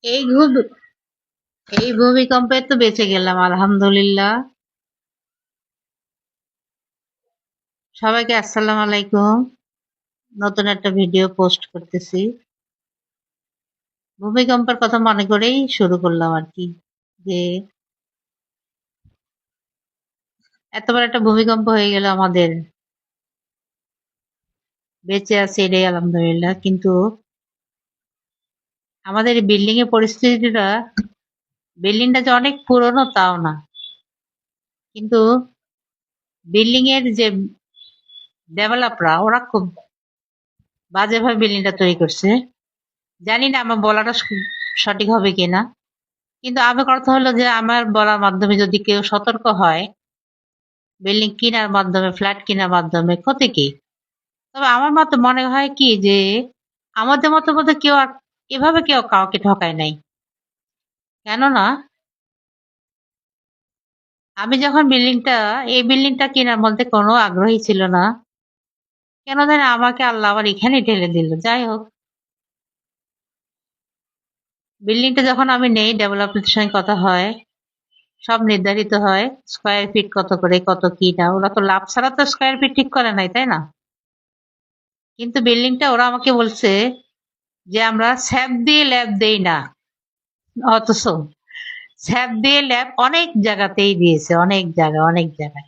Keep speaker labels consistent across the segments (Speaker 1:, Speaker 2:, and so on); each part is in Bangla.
Speaker 1: এই ভূ- এই ভূমিকম্পে তো বেঁচে গেলাম আলহামদুলিল্লাহ। সবাইকে আসসালামু আলাইকুম। নতুন একটা ভিডিও পোস্ট করতেছি। ভূমিকম্পের কথা মনে করেই শুরু করলাম আর কি, যে এতবার একটা ভূমিকম্প হয়ে গেল আমাদের, বেঁচে আছে এটাই আলহামদুলিল্লাহ। কিন্তু আমাদের বিল্ডিং এর পরিস্থিতিটা, বিল্ডিংটা যে অনেক পুরনো তাও না, কিন্তু বিল্ডিং এর যে ডেভেলপাররা ওরা খুব বাজেভাবে বিল্ডিংটা তৈরি করছে। জানি না আমার বলাটা সঠিক হবে কিনা, কিন্তু আমার কথা হলো যে আমার বলার মাধ্যমে যদি কেউ সতর্ক হয় বিল্ডিং কেনার মাধ্যমে, ফ্ল্যাট কেনার মাধ্যমে ক্ষতি কি। তবে আমার মতে মনে হয় কি যে আমাদের মতো মতো কেউ এভাবে কেউ কাউকে ঠকায় নাই। কেননা আমি যখন এই বিল্ডিংটা কেনার মধ্যে কোনো আগ্রহী ছিল না, কেন জানি আমাকে আল্লাহ আবার এখানে ঢেলে দিল। যাই হোক, বিল্ডিংটা যখন আমি নেই, ডেভেলপমেন্টের সঙ্গে কথা হয়, সব নির্ধারিত হয় স্কোয়ার ফিট কত করে, কত কি না। ওরা তো লাভ ছাড়া তো স্কোয়ার ফিট ঠিক করে নাই, তাই না? কিন্তু বিল্ডিংটা ওরা আমাকে বলছে যে আমরা স্যাপ দিয়ে ল্যাব দেই না, অথচ স্যাপ দিয়ে ল্যাব অনেক জায়গাতেই দিয়েছে, অনেক জায়গায়, অনেক জায়গায়।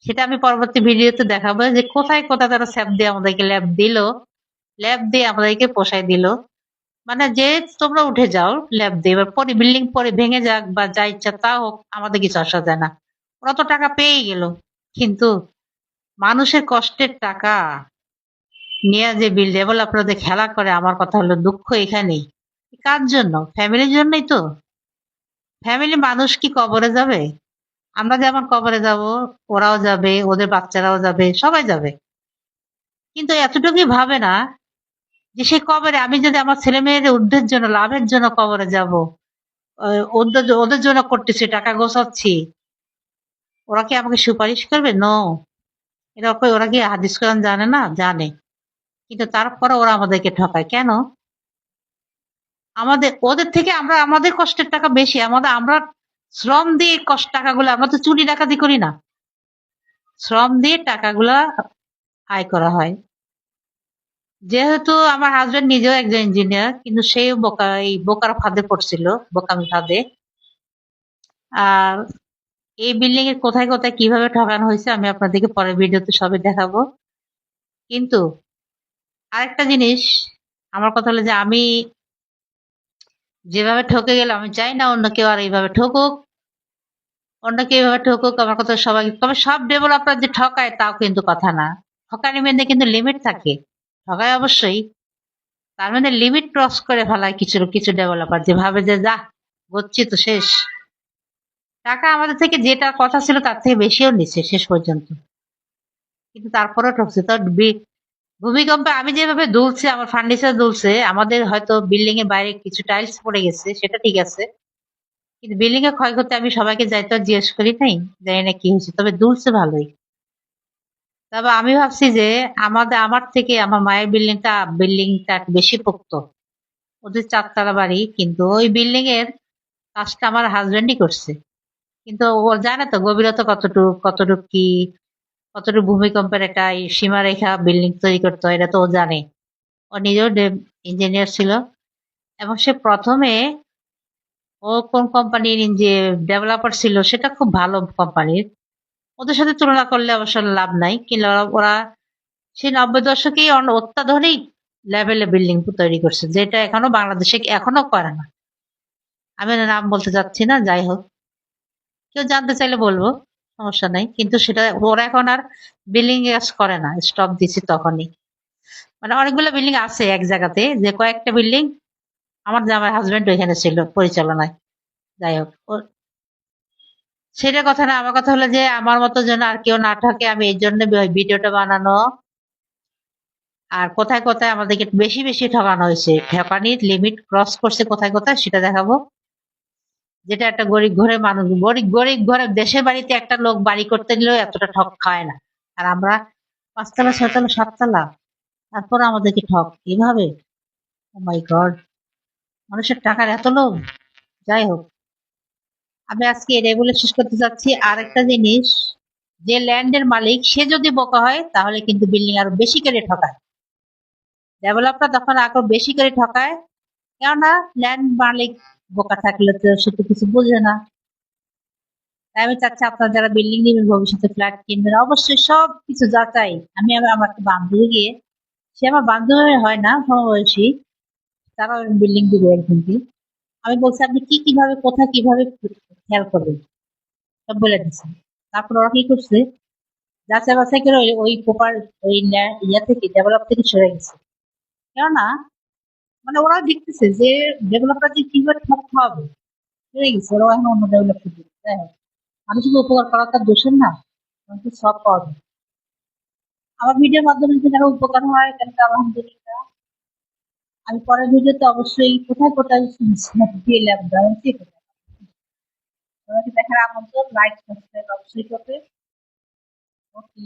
Speaker 1: সেটা আমি পরবর্তী ভিডিওতে দেখাবো যে কোথায় কোথায় তারা স্যাপ দিয়ে আমাদেরকে ল্যাব দিল, ল্যাব দিয়ে আমাদেরকে পোষায় দিল। মানে যে তোমরা উঠে যাও ল্যাব দিয়ে, এবার পরে বিল্ডিং পরে ভেঙে যাক বা যা ইচ্ছা তা হোক, আমাদের কিছু আসা যায় না। ওরা তো টাকা পেয়েই গেল। কিন্তু মানুষের কষ্টের টাকা নিয়ে যে বিল ডেভেলপাররা যে খেলা করে, আমার কথা হলো দুঃখ এখানেই। কার জন্য? ফ্যামিলির জন্যই তো। ফ্যামিলি মানুষ কি কবরে যাবে? আমরা যেমন কবরে যাব, ওরাও যাবে, ওদের বাচ্চারাও যাবে, সবাই যাবে। কিন্তু এতটুকুই ভাবে না যে সেই কবরে আমি যদি আমার ছেলে মেয়েদের উদ্ধের জন্য, লাভের জন্য কবরে যাব, ওদের ওদের জন্য করতেছি, টাকা গোছাচ্ছি, ওরা কি আমাকে সুপারিশ করবে? নো। ওরা কি হাদিস কোরআন জানে না? জানে। কিন্তু তারপরে ওরা আমাদেরকে ঠকায় কেন? আমাদের ওদের থেকে আমরা, আমাদের কষ্টের টাকা বেশি, আমরা শ্রম দিয়ে টাকাগুলো, আমরা তো চুরি ডাকাতি করি না, শ্রম দিয়ে টাকাগুলা আয় করা হয়। যেহেতু আমার হাজবেন্ড নিজেও একজন ইঞ্জিনিয়ার, কিন্তু সেও এই বোকার ফাঁদে পড়ছিল, বোকামি ফাঁদে। আর এই বিল্ডিং এর কোথায় কোথায় কিভাবে ঠকানো হয়েছে আমি আপনাদেরকে পরের ভিডিওতে সবে দেখাবো। কিন্তু আরেকটা জিনিস, আমার কথা হলো যে আমি যেভাবে ঠকে গেলাম, আমি চাই না অন্য কেউ আর এইভাবে ঠকুক। অন্য কেউ এভাবে ঠকুক, আমার কথা সবাই। তবে সব ডেভেলপার যে ঠকায় তাও কিন্তু কথা না। ঠকানির মধ্যে কিন্তু লিমিট থাকে। ঠকায় অবশ্যই, তার মধ্যে লিমিট ক্রস করে ফেলায় কিছু কিছু ডেভেলপার, যে ভাবে যে যা বুঝছি তো শেষ। টাকা আমাদের থেকে যেটা কথা ছিল তার থেকে বেশিও নিচ্ছে শেষ পর্যন্ত, কিন্তু তারপরেও ঠকছে। তো ভূমিকম্পে আমি যেভাবে দুলছে, আমার ফার্নিচার দুলছে, আমাদের হয়তো বিল্ডিং এর বাইরে কিছু টাইলস পড়ে গেছে, সেটা ঠিক আছে। কিন্তু বিল্ডিং এর ক্ষয়ক্ষতি আমি সবাইকে যাইতে আর জিজ্ঞেস করি নাই, জানি না কি হয়েছে, তবে দুলছে ভালোই। তবে আমি ভাবছি যে আমার থেকে আমার মায়ের বিল্ডিংটা বেশি পোক্ত। ওদের চারতলা বাড়ি, কিন্তু ওই বিল্ডিং এর কাজটা আমার হাজবেন্ডই করছে। কিন্তু ও জানে তো গভীরতা কতটুক, কতটুক কি, কতটুকু ভূমিকম্পের একটা সীমারেখা বিল্ডিং তৈরি করতে হয়, এটা তো ও জানে। ও নিজেও ইঞ্জিনিয়ার ছিল, এবং সে প্রথমে, ও কোন কোম্পানির যে ডেভেলপার ছিল সেটা খুব ভালো কোম্পানির। ওদের সাথে তুলনা করলে অবশ্য লাভ নাই, কিন্তু ওরা সেই 90 দশকেই অত্যাধুনিক লেভেলে বিল্ডিং তৈরি করছে, যেটা এখনো বাংলাদেশে এখনো করে না। আমি নাম বলতে চাচ্ছি না, যাই হোক, কেউ জানতে চাইলে বলবো, সমস্যা নাই। কিন্তু সেটা ওরা এখন আর বিল্ডিং কাজ করে না, স্টপ দিচ্ছে তখনই। মানে অনেকগুলো বিল্ডিং আছে এক জায়গাতে, যে কয়েকটা বিল্ডিং আমার জামাই হাজবেন্ড ওইখানে ছিল পরিচালনায়। যাই হোক, সেটা কথা না। আমার কথা হলো যে আমার মতো যেন আর কেউ না থাকে, আমি এই জন্য ভিডিওটা বানানো। আর কোথায় কোথায় আমাদেরকে বেশি বেশি ঠকানো হয়েছে, ঠকানির লিমিট ক্রস করছে কোথায় কোথায়, সেটা দেখাবো। যেটা একটা গরিব ঘরের মানুষ, গরিব গরিব ঘরের দেশের বাড়িতে একটা লোক বাড়ি করতে দিলেও এতটা ঠক খায় না। আর আমরা 5 তলা, 6 তলা, 7 তলা, তারপর আমাদেরকে ঠক এইভাবে। ও মাই গড! মানুষের টাকার এত লোভ। যাই হোক, আমি আজকে এটাই বলে শেষ করতে চাচ্ছি। আরেকটা জিনিস, যে ল্যান্ডের মালিক সে যদি বোকা হয় তাহলে কিন্তু বিল্ডিং আরো বেশি করে ঠকায়। ডেভেলপার তখন আরো বেশি করে ঠকায়, কেননা ল্যান্ড মালিক বোকা থাকলে তো সে তো কিছু বোঝে না। তাই আমি চাচ্ছি আপনারা যারা বিল্ডিং নেবেন, ভবিষ্যতে ফ্ল্যাট কিনবেন, অবশ্যই সব কিছু যাচাই। আমি আমার একটা বান্ধবী গিয়ে, সে আমার বান্ধবী হয় না, সমবয়সী, তারা বিল্ডিং দিবে একদিন কি। আমি বলছি আপনি কি কিভাবে কোথায় কিভাবে খেয়াল করবেন, সব বলে দিচ্ছে। তারপর ওরা কি করছে, যাচাই বাছাই করে ওই প্রপার ওই ইয়া থেকে ডেভেলপ থেকে সরে গেছে। কেননা মানে ওরা দেখতেছে যে ডেভেলপার যে কিভাবে ঠকতে হবে, সরে গেছে। ওরা এখন অন্য ডেভেলপ করতে মানুষকে উপকার করা তার দোষের না, মানুষ সব পাওয়া যায়। আমার ভিডিওর মাধ্যমে যদি কারো উপকার হয় তাহলে তো আলহামদুলিল্লাহ। আমি পরের ভিডিওতে অবশ্যই কোথায় কোথায় দিয়ে ল্যাব দেওয়া উচিত তোমাকে দেখার আমন্ত্রণ। লাইক সাবস্ক্রাইব অবশ্যই করবে। ওকে।